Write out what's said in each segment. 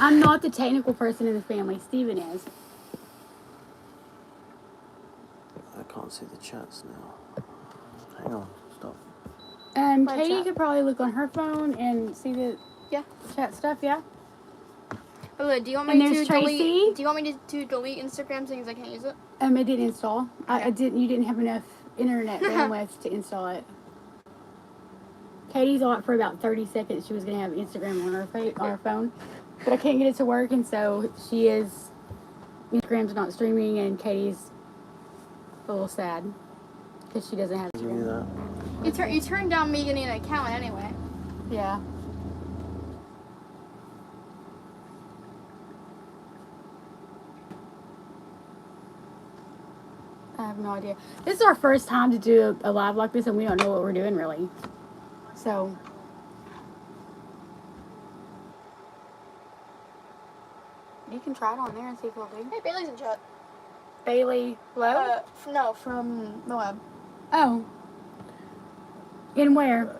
I'm not the technical person in the family. Steven is. I can't see the chats now. Hang on, stop. Katie could probably look on her phone and see the chat stuff. Yeah. Oh, do you want me to delete? Do you want me to delete Instagram saying I can't use it? It didn't install. Okay. I didn't. You didn't have enough internet bandwidth to install it. Katie's on it for about 30 seconds. She was gonna have Instagram on her phone, but I can't get it to work, and so Instagram's not streaming, and Katie's a little sad because she doesn't have Instagram. You turned down me getting an account anyway. Yeah. I have no idea. This is our first time to do a live like this, and we don't know what we're doing really. So. You can try it on there and see if it'll do. Hey, Bailey's in chat. Bailey Lowe? No, from Moab. Oh. In where?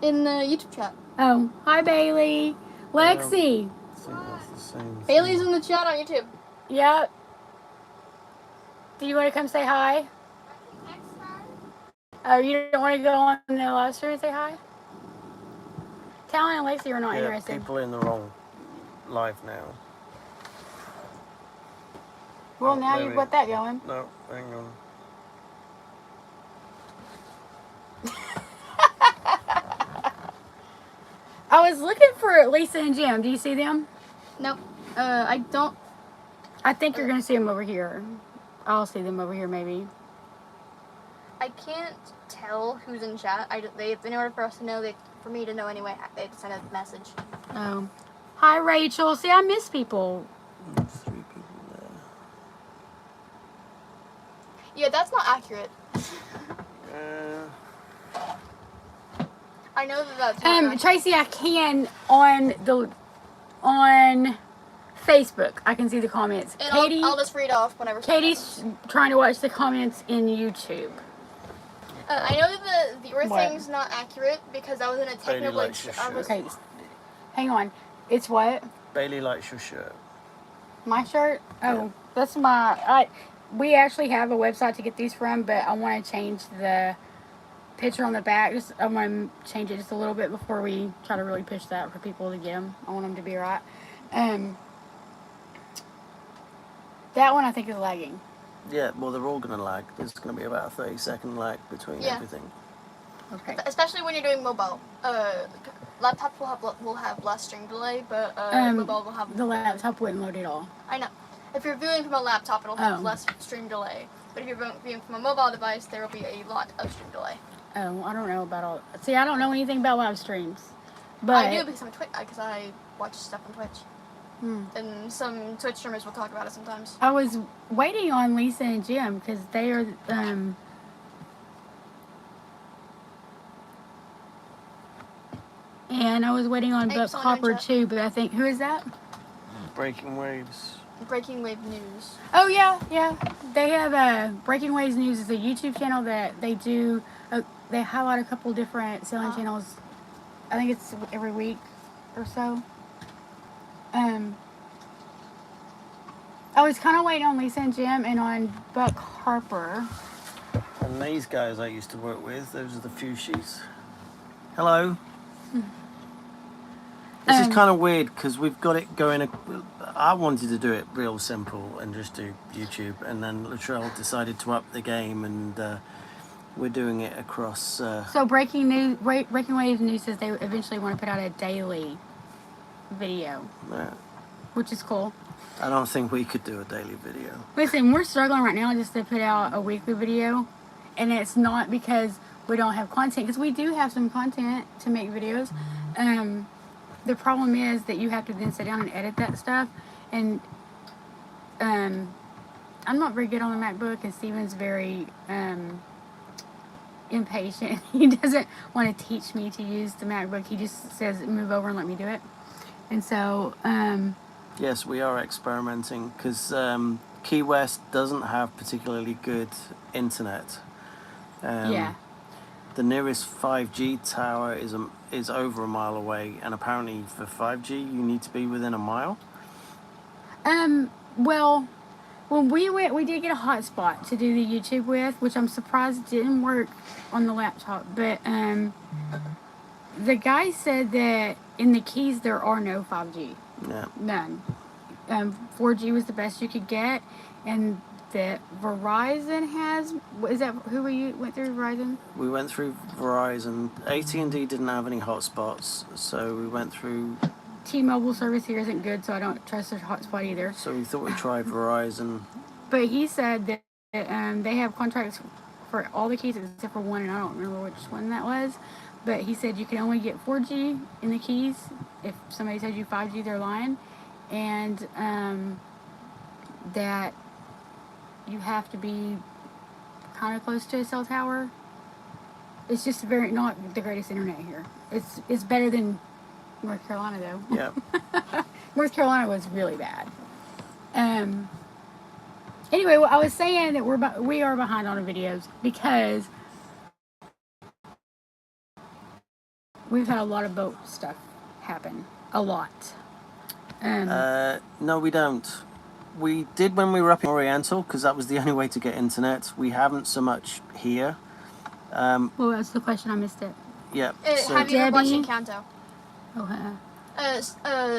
In the YouTube chat. Oh. Hi, Bailey. Lexi. Bailey's in the chat on YouTube. Yep. Do you want to come say hi? Oh, you don't want to go on the live stream and say hi? Talon and Lexi are not interested. People in the wrong live now. Well, now you've got that going. No, hang on. I was looking for Lisa and Jim. Do you see them? Nope. I don't. I think you're going to see them over here. I'll see them over here, maybe. I can't tell who's in chat. In order for us to know, for me to know anyway, they have to send a message. Oh. Hi, Rachel. See, I miss people. 3 people there. Yeah, that's not accurate. I know that's not accurate. Tracy, I can on Facebook. I can see the comments. And Katie, I'll just read off whenever. Katie's trying to watch the comments in YouTube. I know that the Earth thing's not accurate because I was in a technical glitch. Okay, hang on. It's what? Bailey likes your shirt. My shirt? Oh, yeah. That's my. We actually have a website to get these from, but I want to change the picture on the back. I want to change it just a little bit before we try to really push that for people to get them. I want them to be right. That one I think is lagging. Yeah, well, they're all going to lag. There's going to be about a 30-second lag between everything. Okay. Especially when you're doing mobile. Laptops will have less stream delay, but mobile will have... The laptop wouldn't load at all. I know. If you're viewing from a laptop, it'll have less stream delay. But if you're viewing from a mobile device, there will be a lot of stream delay. Oh, I don't know about all... See, I don't know anything about live streams. But I do because I watch stuff on Twitch. And some Twitch streamers will talk about it sometimes. I was waiting on Lisa and Jim because they are... and I was waiting on Buck Hopper too, but I think... Who is that? Breaking Waves. Breaking Wave News. Oh, yeah. They have Breaking Waves News is a YouTube channel that they do... they highlight a couple different selling channels. I think it's every week or so. I was kind of waiting on Lisa and Jim and on Buck Harper. And these guys I used to work with, those are the Fushis. Hello. This is kind of weird because we've got it going. I wanted to do it real simple and just do YouTube, and then Latrell decided to up the game, and we're doing it across. So Breaking Waves News says they eventually want to put out a daily video, which is cool. I don't think we could do a daily video. Listen, we're struggling right now just to put out a weekly video, and it's not because we don't have content, because we do have some content to make videos. The problem is that you have to then sit down and edit that stuff, and I'm not very good on the MacBook, and Steven's very impatient. He doesn't want to teach me to use the MacBook. He just says move over and let me do it. And so yes, we are experimenting because Key West doesn't have particularly good internet. The nearest 5G tower is over a mile away, and apparently for 5G you need to be within a mile. Well, when we went, we did get a hotspot to do the YouTube with, which I'm surprised didn't work on the laptop. But the guy said that in the Keys there are no 5G. Yeah. None. 4G was the best you could get, and that Verizon has. Is that who we went through? Verizon. We went through Verizon. AT&T didn't have any hotspots, so we went through. T-Mobile service here isn't good, so I don't trust their hotspot either. So we thought we'd try Verizon. But he said that they have contracts for all the Keys except for one, and I don't remember which one that was. But he said you can only get 4G in the Keys. If somebody tells you 5G, they're lying. And that you have to be kind of close to a cell tower. It's just not the greatest internet here. It's better than North Carolina, though. Yeah. North Carolina was really bad. Anyway, well, I was saying that we are behind on the videos because we've had a lot of boat stuff happen. A lot. No, we don't. We did when we were up in Oriental because that was the only way to get internet. We haven't so much here. Well, that's the question. I missed it. Yeah. Have you ever watched Encanto? Oh,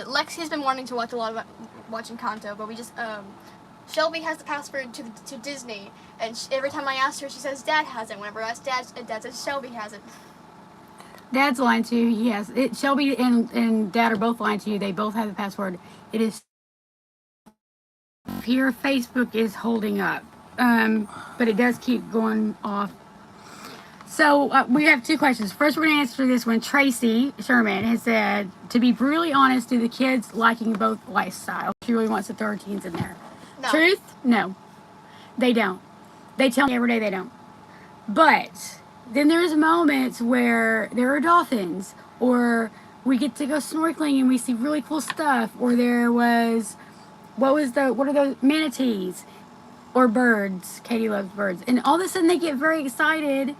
Lexi's been wanting to watch a lot of watching Encanto, but we just Shelby has the password to Disney, and every time I ask her, she says Dad has it. Whenever I ask Dad says Shelby has it. Dad's lying to you. He has it. Shelby and Dad are both lying to you. They both have the password. It is here. Facebook is holding up, but it does keep going off. So we have two questions. First, we're going to answer this one. Tracy Sherman has said, to be brutally honest, do the kids liking both lifestyles? She really wants to throw her teens in there. No. Truth? No. They don't. They tell me every day they don't. But then there's moments where there are dolphins, or we get to go snorkeling and we see really cool stuff, or there was, what are those, manatees, or birds. Katie loves birds. And all of a sudden they get very excited.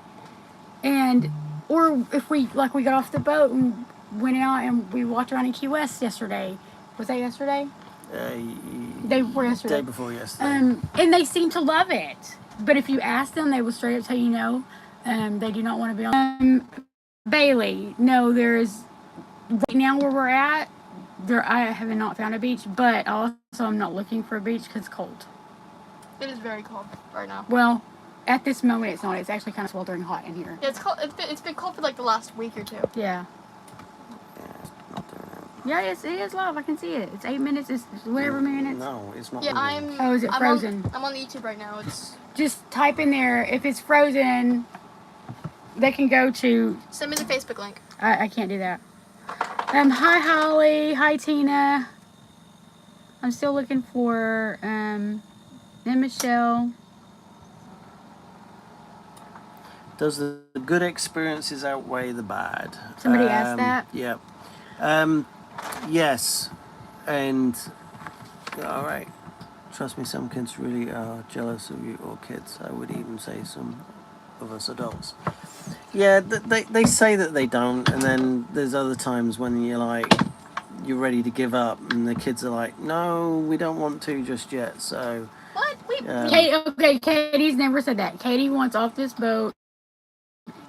And, or if we got off the boat and went out and we walked around in Key West yesterday. Was that yesterday? Day before yesterday. Day before yesterday. And they seem to love it. But if you ask them, they will straight up tell you no. They do not want to be on. Bailey, no, there's, right now where we're at, I have not found a beach, but also I'm not looking for a beach because it's cold. It is very cold right now. Well, at this moment, it's not. It's actually kind of sweltering hot in here. Yeah, it's cold. It's been cold for like the last week or two. Yeah. Yeah, it is live. I can see it. It's 8 minutes. It's whatever minutes. No, it's not. Yeah, moving. Oh, is it frozen? I'm on the YouTube right now. It's. Just type in there. If it's frozen, they can go to. Send me the Facebook link. I can't do that. Hi Holly. Hi Tina. I'm still looking for and Michelle. Does the good experiences outweigh the bad? Somebody asked that? Yeah. Yes. And, all right. Trust me, some kids really are jealous of you, or kids. I would even say some of us adults. Yeah, they say that they don't, and then there's other times when you're ready to give up, and the kids are like, no, we don't want to just yet, so... What? Katie's never said that. Katie wants off this boat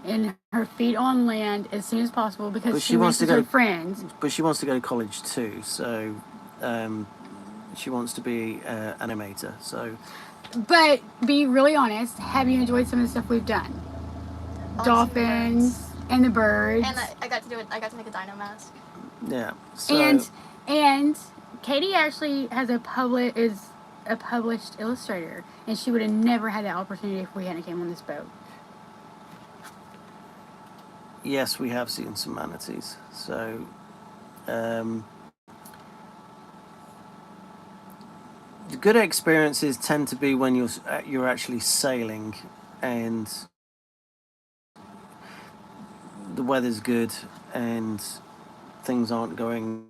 and her feet on land as soon as possible because she wants to go with friends. But she wants to go to college too, so she wants to be an animator. So, but be really honest. Have you enjoyed some of the stuff we've done? Dolphins and the birds. And I got to do it. I got to make a dino mask. Yeah. So, and Katie actually is a published illustrator, and she would have never had that opportunity if we hadn't came on this boat. yes, we have seen some manatees. So, the good experiences tend to be when you're actually sailing and the weather's good and things aren't going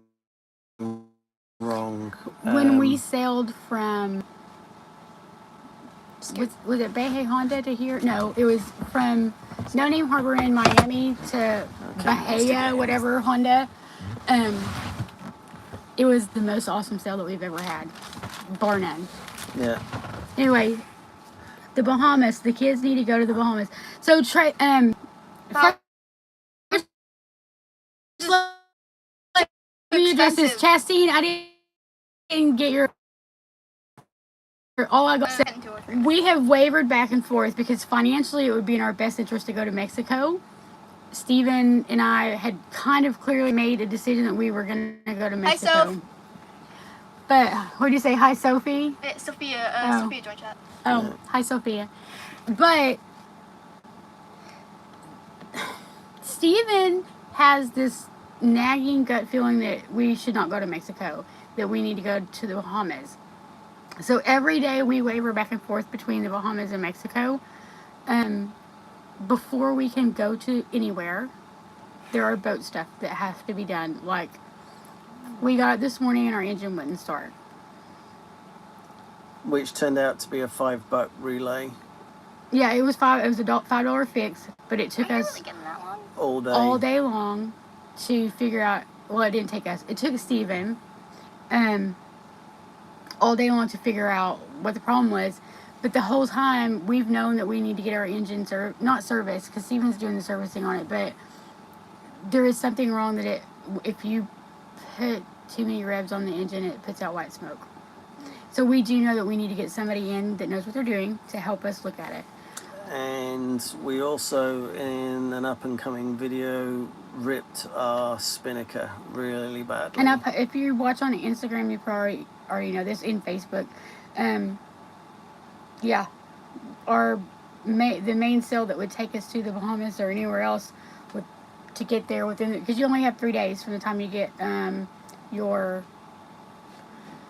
wrong. When we sailed from, was it Bahia Honda to here? No, it was from No Name Harbor in Miami to Bahia, whatever, Honda. It was the most awesome sail that we've ever had. bar none. Yeah. Anyway, the Bahamas. The kids need to go to the Bahamas. So Bob, your address is expensive. Chastine. I didn't get your. All I got said. We have wavered back and forth because financially it would be in our best interest to go to Mexico. Steven and I had kind of clearly made a decision that we were going to go to Mexico. Hi, Soph. But what do you say? Hi, Sophie. Sophia joined chat. Oh, hi, Sophia. But Steven has this nagging gut feeling that we should not go to Mexico, that we need to go to the Bahamas. So every day we waver back and forth between the Bahamas and Mexico. Before we can go to anywhere, there are boat stuff that have to be done. Like, we got it this morning and our engine wouldn't start. Which turned out to be a $5 relay. Yeah, it was a $5 fix, but it took us all day long to figure out. Well, it didn't take us. It took Steven all day long to figure out what the problem was. But the whole time, we've known that we need to get our engine not serviced, because Steven's doing the servicing on it, but there is something wrong that if you put too many revs on the engine, it puts out white smoke. So we do know that we need to get somebody in that knows what they're doing to help us look at it. And we also, in an up-and-coming video, ripped our spinnaker really badly. And if you watch on Instagram, you probably already know this, in Facebook. Yeah, the main sail that would take us to the Bahamas or anywhere else to get there because you only have 3 days from the time you get your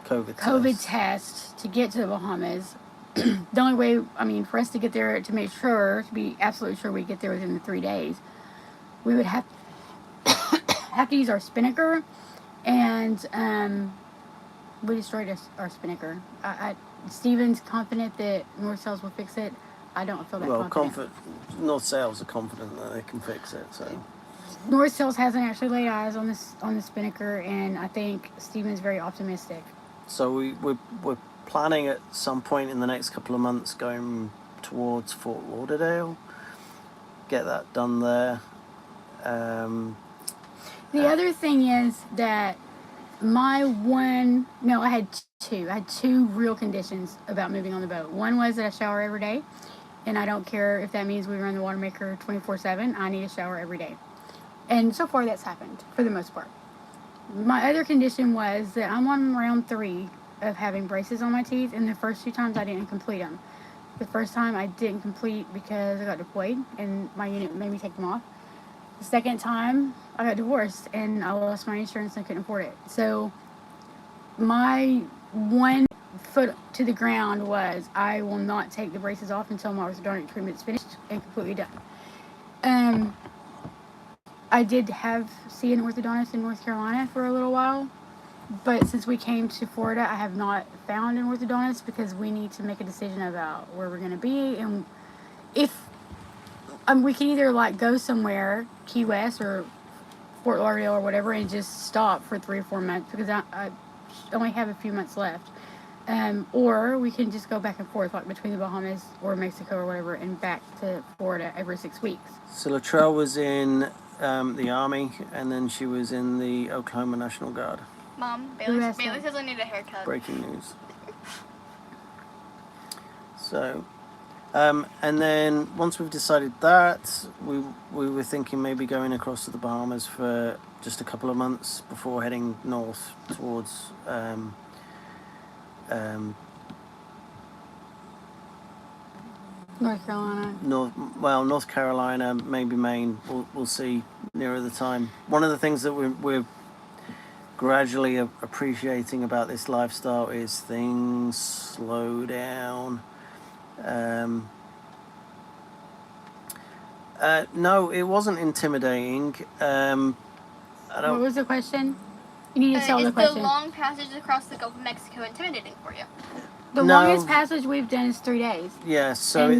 COVID test to get to the Bahamas. The only way, for us to get there, to be absolutely sure we get there within the 3 days, we would have to use our spinnaker, and we destroyed our spinnaker. Steven's confident that North Sails will fix it. I don't feel that confident. North Sails are confident that they can fix it. So North Sails hasn't actually laid eyes on the spinnaker, and I think Steven's very optimistic. So we're planning at some point in the next couple of months going towards Fort Lauderdale. Get that done there. The other thing is that I had two real conditions about moving on the boat. One was that I shower every day, and I don't care if that means we run the water maker 24/7. I need a shower every day. And so far that's happened, for the most part. My other condition was that I'm on round 3 of having braces on my teeth, and the first 2 times I didn't complete them. The first time I didn't complete because I got deployed, and my unit made me take them off. The second time, I got divorced, and I lost my insurance and I couldn't afford it. So my one foot to the ground was, I will not take the braces off until my orthodontic treatment's finished and completely done. I did see an orthodontist in North Carolina for a little while, but since we came to Florida, I have not found an orthodontist because we need to make a decision about where we're going to be, and if we can either go somewhere, Key West or Fort Lauderdale or whatever, and just stop for 3 or 4 months because I only have a few months left. Or we can just go back and forth, between the Bahamas or Mexico or whatever, and back to Florida every 6 weeks. So Latrell was in the Army, and then she was in the Oklahoma National Guard. Mom, Bailey says I need a haircut. Breaking news. So, and then once we've decided that, we were thinking maybe going across to the Bahamas for just a couple of months before heading north towards North Carolina. North Carolina, maybe Maine. We'll see nearer the time. One of the things that we're gradually appreciating about this lifestyle is things slow down. No, it wasn't intimidating. What was the question? You need to tell the question. Is the long passage across the Gulf of Mexico intimidating for you? The longest passage we've done is 3 days. Yeah, so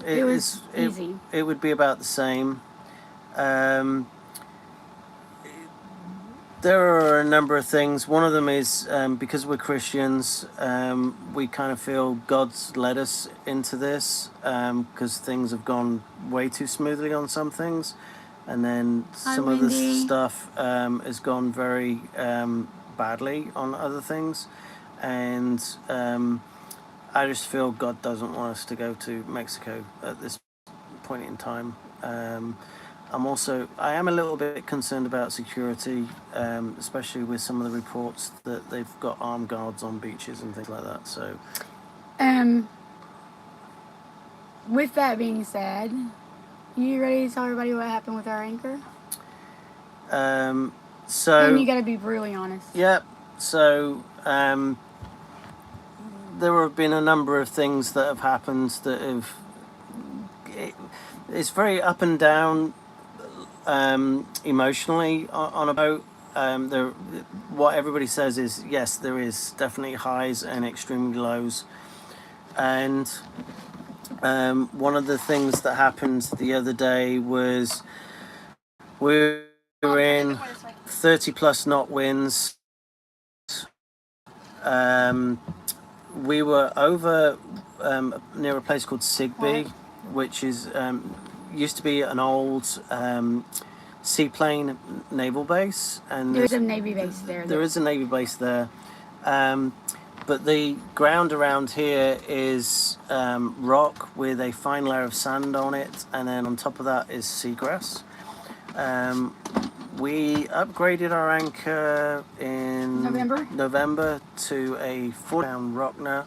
it was easy. It would be about the same. There are a number of things. One of them is because we're Christians, we kind of feel God's led us into this because things have gone way too smoothly on some things, and then some of the Wendy. stuff has gone very badly on other things, and I just feel God doesn't want us to go to Mexico at this point in time. I am a little bit concerned about security, especially with some of the reports that they've got armed guards on beaches and things like that. So, With that being said, you ready to tell everybody what happened with our anchor? And you got to be brutally honest. Yeah. So, there have been a number of things that have happened that have. It's very up and down. Emotionally on a boat. What everybody says is yes, there is definitely highs and extremely lows, and one of the things that happened the other day was we were in 30 plus knot winds. We were over near a place called Sigby, which is used to be an old seaplane naval base, and There's a Navy base there. There is a Navy base there, but the ground around here is rock with a fine layer of sand on it, and then on top of that is seagrass. We upgraded our anchor in November to a 4-pound Rockner,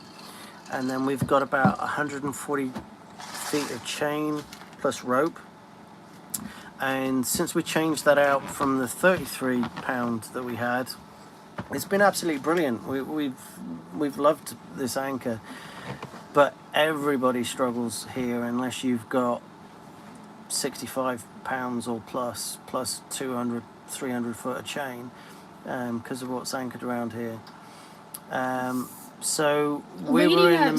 and then we've got about 140 feet of chain plus rope. And since we changed that out from the 33 pound that we had, it's been absolutely brilliant. We've loved this anchor, but everybody struggles here unless you've got 65 pounds or plus 200 300 foot of chain, because of what's anchored around here. So we were in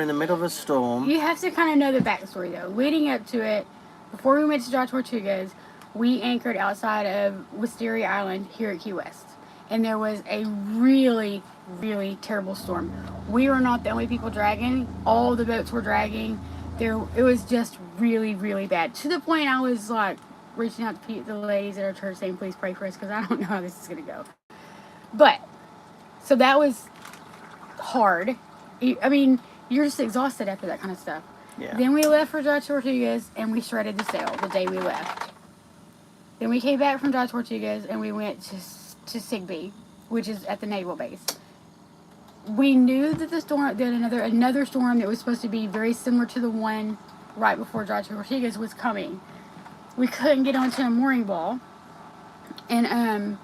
the middle of a storm. You have to kind of know the backstory though. Leading up to it, before we went to Dry Tortugas, we anchored outside of Wisteria Island here at Key West, and there was a really, really terrible storm. We were not the only people dragging. All the boats were dragging. It was just really, really bad. To the point I was like reaching out to the ladies at our church saying, please pray for us, because I don't know how this is going to go. But, so that was hard. I mean, you're just exhausted after that kind of stuff. Yeah. Then we left for Dry Tortugas, and we shredded the sail the day we left. Then we came back from Dry Tortugas, and we went to Sigby, which is at the naval base. We knew that another storm that was supposed to be very similar to the one right before Dry Tortugas was coming. We couldn't get onto a mooring ball, and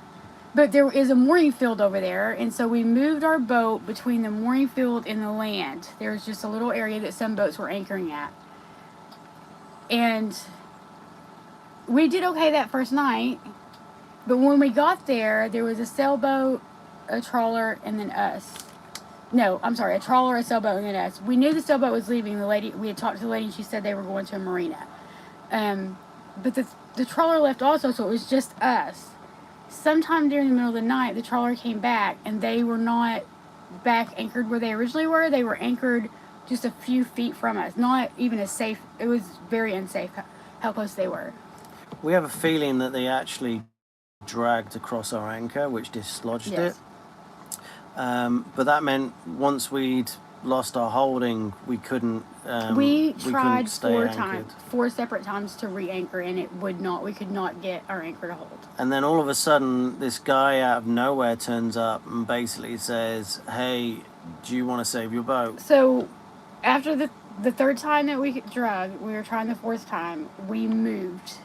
but there is a mooring field over there, and so we moved our boat between the mooring field and the land. There's just a little area that some boats were anchoring at, and we did okay that first night. But when we got there was a sailboat, a trawler, and then us. No, I'm sorry, a trawler, a sailboat, and then us. We knew the sailboat was leaving. We had talked to the lady, and she said they were going to a marina. But the trawler left also, so it was just us. Sometime during the middle of the night, the trawler came back, and they were not back anchored where they originally were. They were anchored just a few feet from us. Not even as safe. It was very unsafe how close they were. We have a feeling that they actually dragged across our anchor, which dislodged it. But that meant once we'd lost our holding, we couldn't. We tried stay four separate times to re-anchor, and we could not get our anchor to hold. And then all of a sudden, this guy out of nowhere turns up and basically says, "Hey, do you want to save your boat?" So, after the third time that we drug, we were trying the fourth time. We moved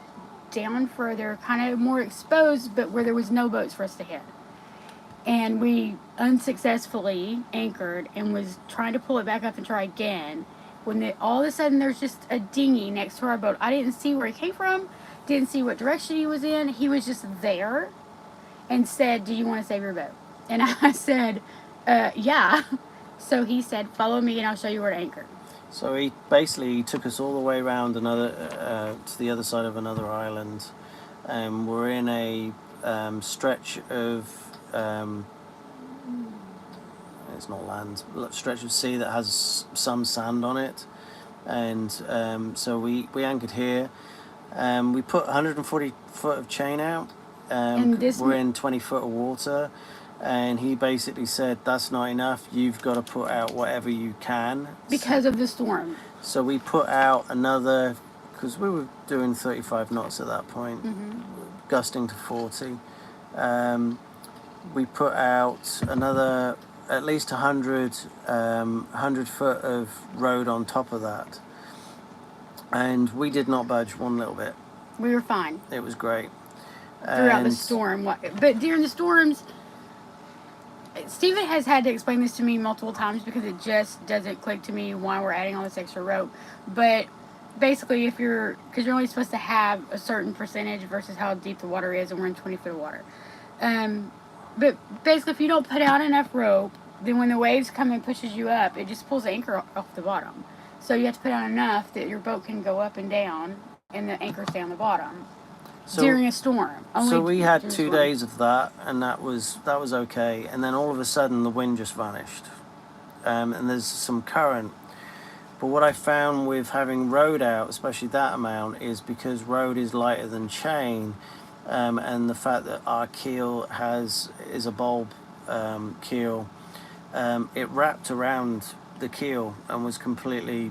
down further, kind of more exposed, but where there was no boats for us to hit. And we unsuccessfully anchored and was trying to pull it back up and try again. When all of a sudden there's just a dinghy next to our boat. I didn't see where he came from, didn't see what direction he was in. He was just there and said, "Do you want to save your boat?" And I said, yeah. So he said, "Follow me and I'll show you where to anchor." So he basically took us all the way around to the other side of another island. We're in a stretch of it's not land, stretch of sea that has some sand on it, and so we anchored here. We put 140 foot of chain out. We're in 20 foot of water, and he basically said that's not enough. You've got to put out whatever you can because of the storm. So we put out another, because we were doing 35 knots at that point, gusting to 40. We put out another at least 100 foot of road on top of that. And we did not budge one little bit. We were fine. It was great. Throughout the storm. But during the storms, Stephen has had to explain this to me multiple times because it just doesn't click to me why we're adding all this extra rope. But basically, because you're only supposed to have a certain percentage versus how deep the water is, and we're in 20 foot of water. But basically, if you don't put out enough rope, then when the waves come and pushes you up, it just pulls the anchor off the bottom. So you have to put out enough that your boat can go up and down, and the anchor stay on the bottom during a storm. So we had 2 days of that, and that was okay. And then all of a sudden, the wind just vanished, and there's some current. But what I found with having rode out, especially that amount, is because rode is lighter than chain, and the fact that our keel is a bulb keel, it wrapped around the keel and was completely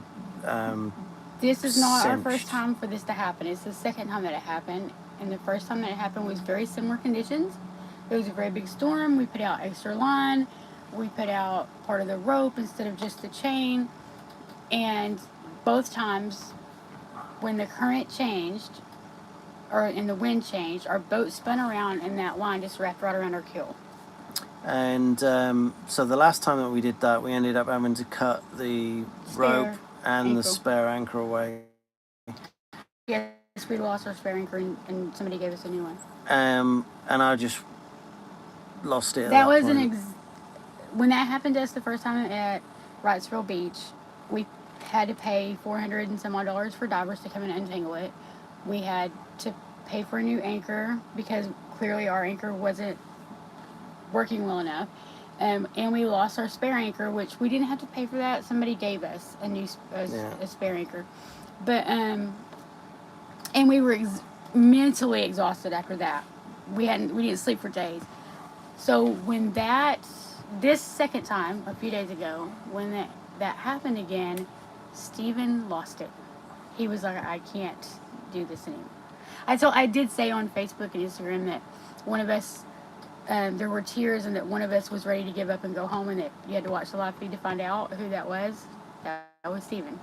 this is not cinched. our first time for this to happen. It's the second time that it happened, and the first time that it happened was very similar conditions. It was a very big storm. We put out extra line. We put out part of the rope instead of just the chain, and both times when the current changed and the wind changed, our boat spun around and that line just wrapped right around our keel. And so the last time that we did that, we ended up having to cut the rope and the spare anchor away. Yes, we lost our spare anchor, and somebody gave us a new one. And I just lost it. That was when that happened to us the first time at Wrightsville Beach. We had to pay $400 and some odd for divers to come in and untangle it. We had to pay for a new anchor because clearly our anchor wasn't working well enough, and we lost our spare anchor, which we didn't have to pay for that. Somebody gave us a new a spare anchor, but and we were mentally exhausted after that. We didn't sleep for days. So when this second time a few days ago, when that happened again, Stephen lost it. He was like, I can't do this anymore. I did say on Facebook and Instagram that one of us, there were tears, and that one of us was ready to give up and go home, and that you had to watch the live feed to find out who that was. That was Stephen.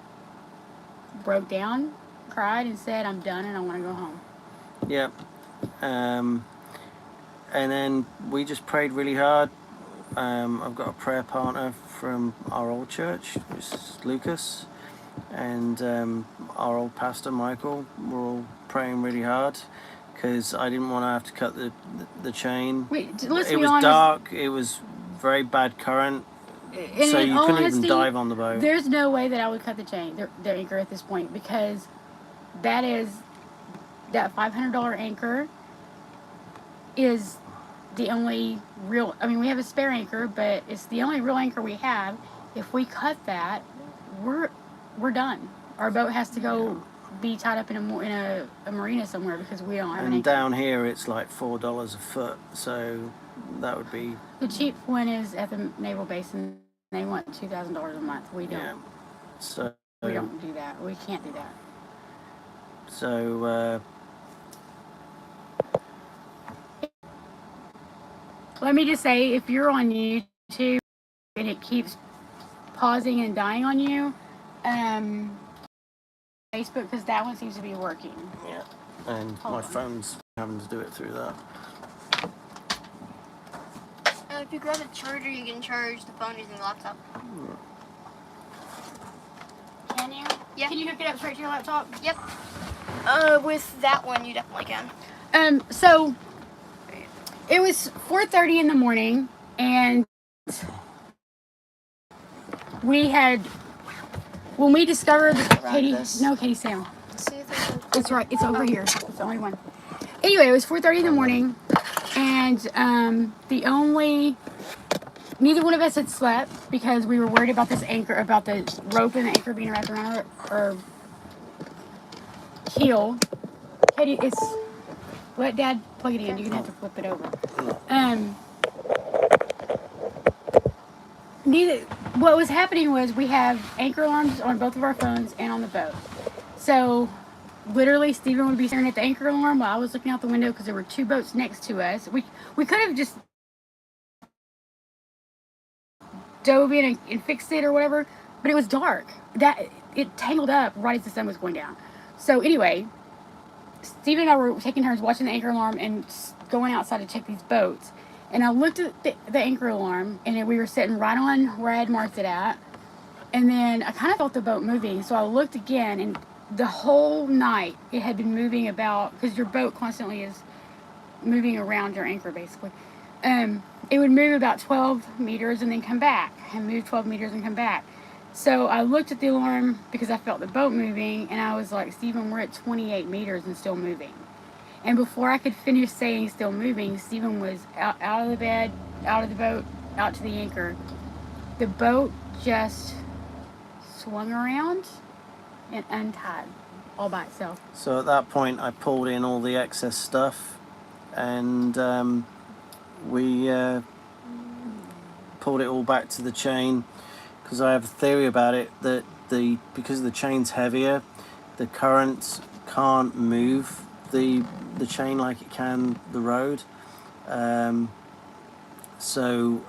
Broke down, cried, and said, I'm done and I want to go home. Yep. And then we just prayed really hard. I've got a prayer partner from our old church, which is Lucas, and our old pastor, Michael. We're all praying really hard, because I didn't want to have to cut the chain. Wait, it was dark. It was very bad current, so you couldn't even dive on the boat. There's no way that I would cut the chain, the anchor at this point, because that $500 anchor is the only real. I mean, we have a spare anchor, but it's the only real anchor we have. If we cut that, we're done. Our boat has to go be tied up in a marina somewhere because we don't have an anchor. And down here it's like $4 a foot, so that would be... The cheap one is at the naval base, and they want $2,000 a month. We don't. Yeah. So we don't do that. We can't do that. So let me just say, if you're on YouTube and it keeps pausing and dying on you, Facebook, because that one seems to be working. Yeah, and my phone's having to do it through that. If you grab the charger, you can charge the phone using the laptop. Can you? Yeah. Can you hook it up straight to your laptop? Yep. With that one, you definitely can. So it was 4:30 in the morning, and when we discovered Katie, stay on. See if It's right. It's over here. It's the only one. Anyway, it was 4:30 in the morning, And neither one of us had slept because we were worried about this anchor, about the rope and the anchor being wrapped around our heel. Katie, let Dad plug it in. You're gonna have to flip it over. What was happening was we have anchor alarms on both of our phones and on the boat. So literally Stephen would be staring at the anchor alarm while I was looking out the window because there were two boats next to us. We could have just dove in and fixed it or whatever, but it was dark. It tangled up right as the sun was going down. So anyway, Stephen and I were taking turns watching the anchor alarm and going outside to check these boats. And I looked at the anchor alarm, and we were sitting right on where I had marked it at. And then I kind of felt the boat moving, so I looked again, and the whole night it had been moving about, because your boat constantly is moving around your anchor, basically. It would move about 12 meters and then come back, and move 12 meters and come back. So I looked at the alarm because I felt the boat moving, and I was like, Stephen, we're at 28 meters and still moving. And before I could finish saying still moving, Stephen was out of the bed, out of the boat, out to the anchor. The boat just swung around and untied all by itself. So at that point, I pulled in all the excess stuff, and we pulled it all back to the chain, because I have a theory about it that because the chain's heavier, the current can't move the chain like it can the road. So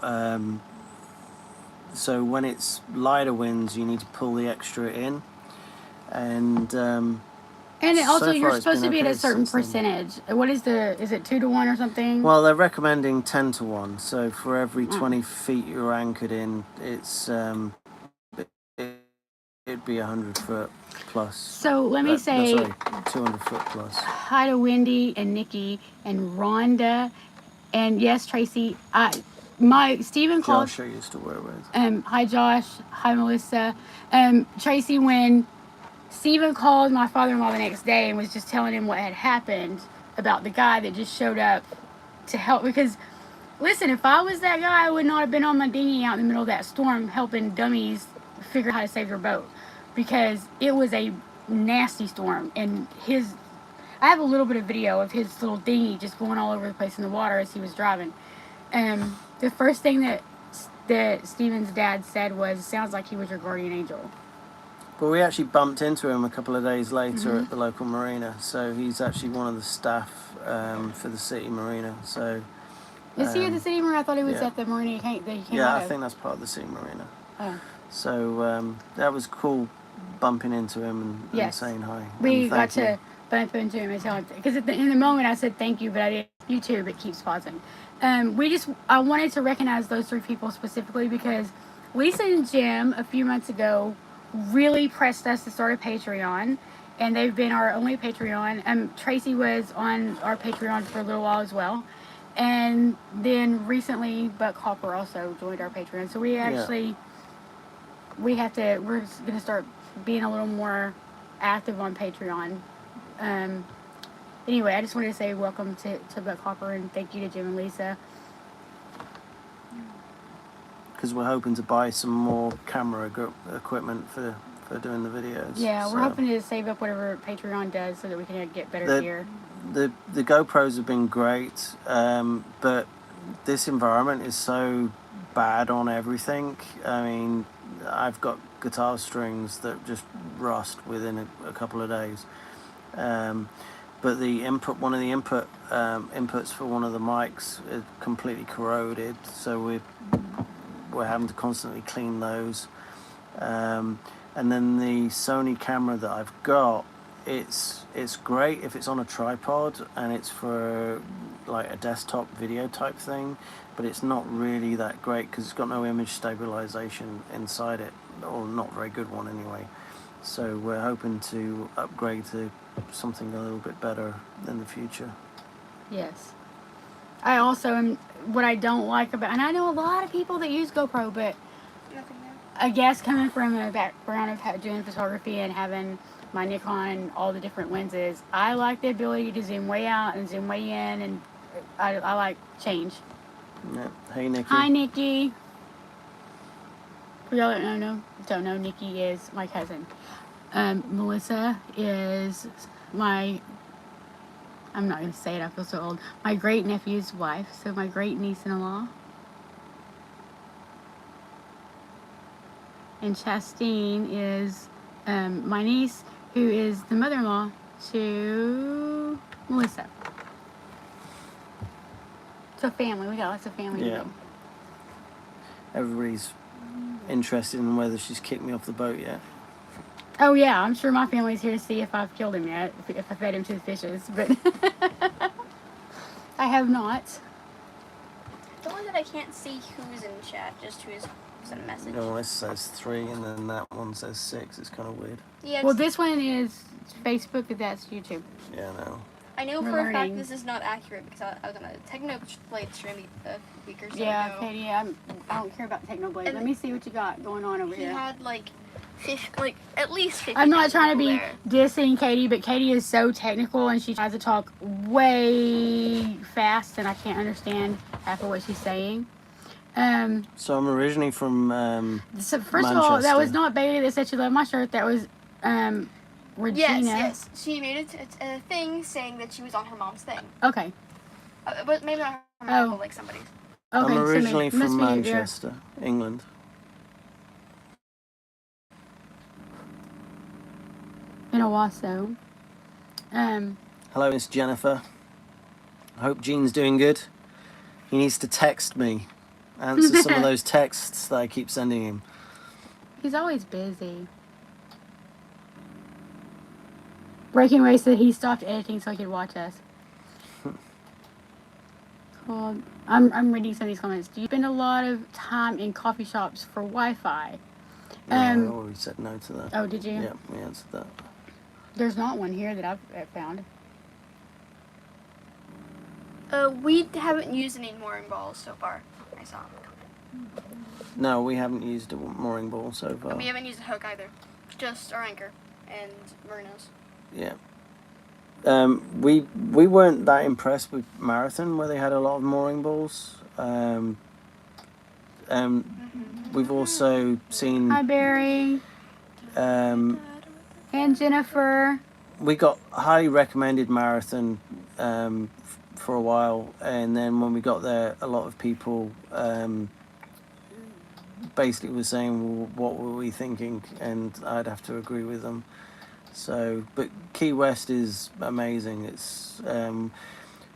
when it's lighter winds, you need to pull the extra in, and also, so you're far it's supposed to been be at a okay certain since then. percentage. What is it 2 to 1 or something? Well, they're recommending 10 to 1. So for every 20 feet you're anchored in, it's it'd be 100 foot plus. So let me say, 200 foot plus. Hi to Wendy and Nikki and Rhonda, and yes, Tracy. Stephen called. Josh I used to work with. Hi Josh. Hi Melissa. Tracy, when Stephen called my father-in-law the next day and was just telling him what had happened about the guy that just showed up to help, because listen, if I was that guy, I would not have been on my dinghy out in the middle of that storm helping dummies figure out how to save their boat, because it was a nasty storm. And I have a little bit of video of his little dinghy just going all over the place in the water as he was driving. The first thing that Stephen's dad said was, "Sounds like he was your guardian angel." But we actually bumped into him a couple of days later at the local marina. So he's actually one of the staff for the city marina. So is he at the city marina? I thought he was at the marina that he came out I of. think that's part of the city marina. Oh. So that was cool, bumping into him and saying hi. We got to bump into him and tell him, because in the moment I said thank you, but I didn't. YouTube, it keeps pausing. I wanted to recognize those 3 people specifically because Lisa and Jim a few months ago really pressed us to start a Patreon, and they've been our only Patreon. Tracy was on our Patreon for a little while as well, and then recently Buck Hopper also joined our Patreon. So we actually we're gonna start being a little more active on Patreon. Anyway, I just wanted to say welcome to Buck Hopper, and thank you to Jim and Lisa. Because we're hoping to buy some more camera equipment for doing the videos. Yeah, we're hoping to save up whatever Patreon does so that we can get better gear. The GoPros have been great, but this environment is so bad on everything. I mean, I've got guitar strings that just rust within a couple of days. But one of the inputs for one of the mics is completely corroded, so we're having to constantly clean those. And then the Sony camera that I've got, it's great if it's on a tripod and it's for like a desktop video type thing, but it's not really that great because it's got no image stabilization inside it, or not very good one anyway. So we're hoping to upgrade to something a little bit better in the future. Yes. I also what I don't like about, and I know a lot of people that use GoPro, but I guess coming from a background of doing photography and having my Nikon and all the different lenses, I like the ability to zoom way out and zoom way in and I like change. Yeah. Hey, Nikki. Hi, Nikki. For y'all that don't know, Nikki is my cousin. Melissa is my, I'm not going to say it, I feel so old, my great nephew's wife, so my great niece-in-law. And Chastine is my niece, who is the mother-in-law to Melissa. So family, we got lots of family. Yeah. Everybody's interested in whether she's kicked me off the boat yet. Oh yeah, I'm sure my family's here to see if I've killed him yet, if I fed him to the fishes, but I have not. The one that I can't see who's in chat, just who's sent a message. No, this says 3 and then that one says 6. It's kind of weird. Yeah. Well, this one is Facebook, but that's YouTube. Yeah, no. I know We're for a fact learning. this is not accurate because I was on a Technoblade stream a week or so Yeah, ago. Katie, I don't care about Technoblade. And Let me see what you got going on over He here. had like at least 50. I'm not trying to be there. dissing Katie, but Katie is so technical and she tries to talk way fast and I can't understand half of what she's saying. So I'm originally from So first of all, that Manchester. was not Bailey that said she loved my shirt. That was Regina. Yes. She made a thing saying that she was on her mom's thing. Okay. But maybe not her mom, but like somebody's. Okay. I'm so originally must from be your- Manchester, England. In Owasso. Hello, Miss Jennifer. I hope Gene's doing good. He needs to text me. Answer some of those texts that I keep sending him. He's always busy. Breaking Ray said he stopped editing so he could watch us. Cool. I'm reading some of these comments. Do you spend a lot of time in coffee shops for Wi-Fi? I already said no to that. Oh, did you? Yeah, we answered that. There's not one here that I've found. We haven't used any mooring balls so far. I saw. No, we haven't used a mooring ball so far. We haven't used a hook either. Just our anchor and Merinos. Yeah. We weren't that impressed with Marathon where they had a lot of mooring balls. We've also seen Hi, Barry. And Jennifer. we got highly recommended Marathon for a while, and then when we got there, a lot of people basically were saying, well, what were we thinking? And I'd have to agree with them. So, but Key West is amazing. It's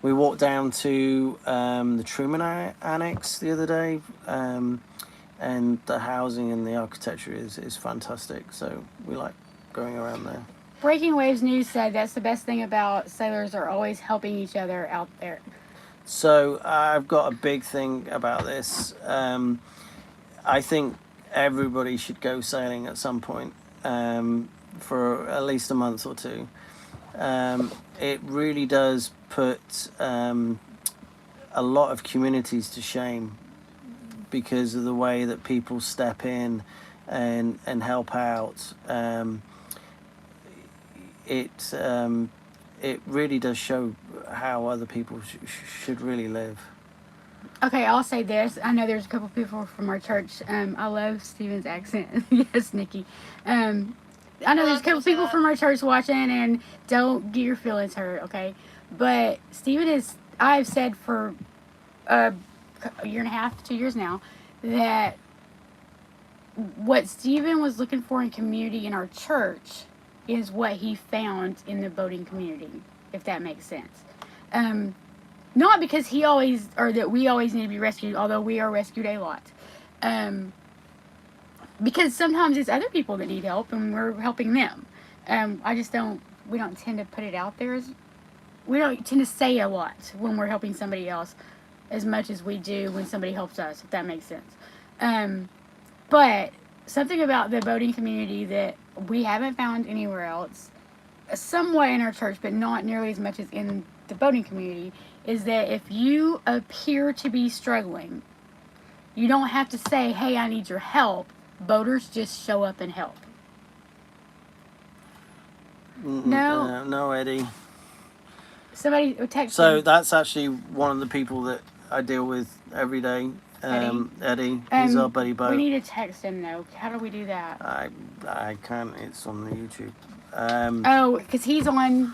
we walked down to the Truman Annex the other day, and the housing and the architecture is fantastic. So we like going around there. Breaking Waves News said that's the best thing about sailors are always helping each other out there. So I've got a big thing about this. I think everybody should go sailing at some point for at least a month or two. It really does put a lot of communities to shame because of the way that people step in and help out. It really does show how other people should really live. Okay, I'll say this. I know there's a couple people from our church. I love Steven's accent. Yes, Nikki. I know there's a couple people from our church watching, and don't get your feelings hurt, okay? But Steven is, I've said for a year and a half, 2 years now, that what Steven was looking for in community in our church is what he found in the boating community, if that makes sense. Not because he always, or that we always need to be rescued, although we are rescued a lot. Because sometimes it's other people that need help and we're helping them. We don't tend to put it out there we don't tend to say a lot when we're helping somebody else as much as we do when somebody helps us, if that makes sense. But something about the boating community that we haven't found anywhere else, somewhat in our church, but not nearly as much as in the boating community, is that if you appear to be struggling, you don't have to say, hey, I need your help. Boaters just show up and help. No. No, Eddie. Somebody text So him. that's actually one of the people that I deal with every day. Eddie. He's our buddy boat. We need to text him though. How do we do that? I can't. It's on the YouTube. Oh, because he's on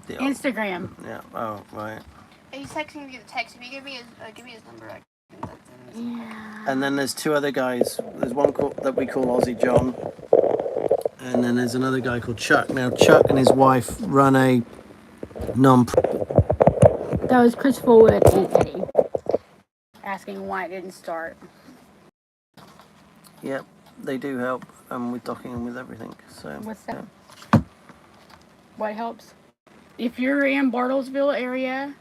the, Instagram. Yeah. Oh, right. He's texting me the text. If you give me his number, I can text him. Yeah. And then there's two other guys. There's one that we call Aussie John, and then there's another guy called Chuck. Now Chuck and his wife run a That was Chris Forward and Eddie asking why it didn't start. Yep, they do help with docking and with everything. So What's that? What helps? If you're in Bartlesville area,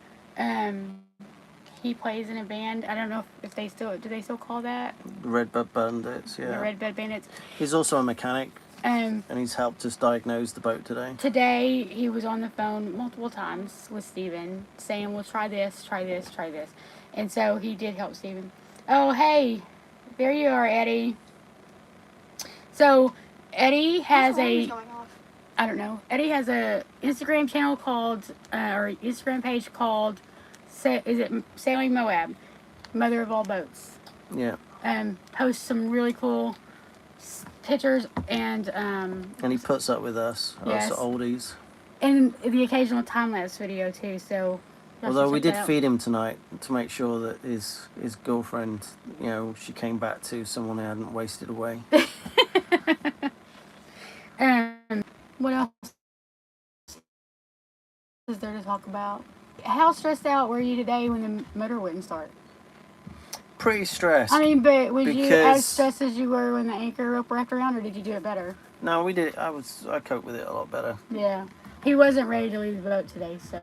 he plays in a band. I don't know if they still do. They still call that The Redbud Bandits. Yeah. the Red Bed Bandits. He's also a mechanic, and he's helped us diagnose the boat today. Today he was on the phone multiple times with Steven saying, "Well, try this, try this, try this," and so he did help Steven. Oh, hey, there you are, Eddie. So Eddie has Whose phone is going off? I don't know. Eddie has a Instagram channel called, or Instagram page called, is it Sailing Moab, Mother of All Boats. Yeah. Posts some really cool pictures and he puts up with us, yes. us oldies. And the occasional time lapse video too. So. Although we did feed him tonight to make sure that his girlfriend, she came back to someone who hadn't wasted away. What else is there to talk about? How stressed out were you today when the motor wouldn't start? Pretty stressed. I mean, but was you as stressed as you were when the anchor rope wrapped around, or did you do it better? No, we did. I coped with it a lot better. Yeah, he wasn't ready to leave the boat today, so.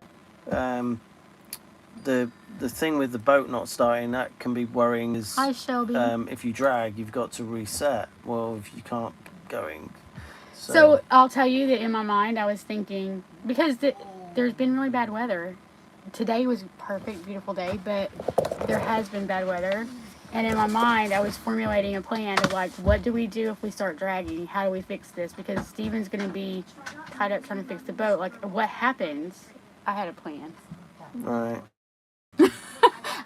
The thing with the boat not starting, that can be worrying. Is Hi, Shelby. if you drag, you've got to reset. Well, if you can't going. So I'll tell you that in my mind, I was thinking, because there's been really bad weather. Today was a perfect, beautiful day, but there has been bad weather. And in my mind, I was formulating a plan of like, what do we do if we start dragging? How do we fix this? Because Steven's going to be tied up trying to fix the boat. Like, what happens? I had a plan. Right.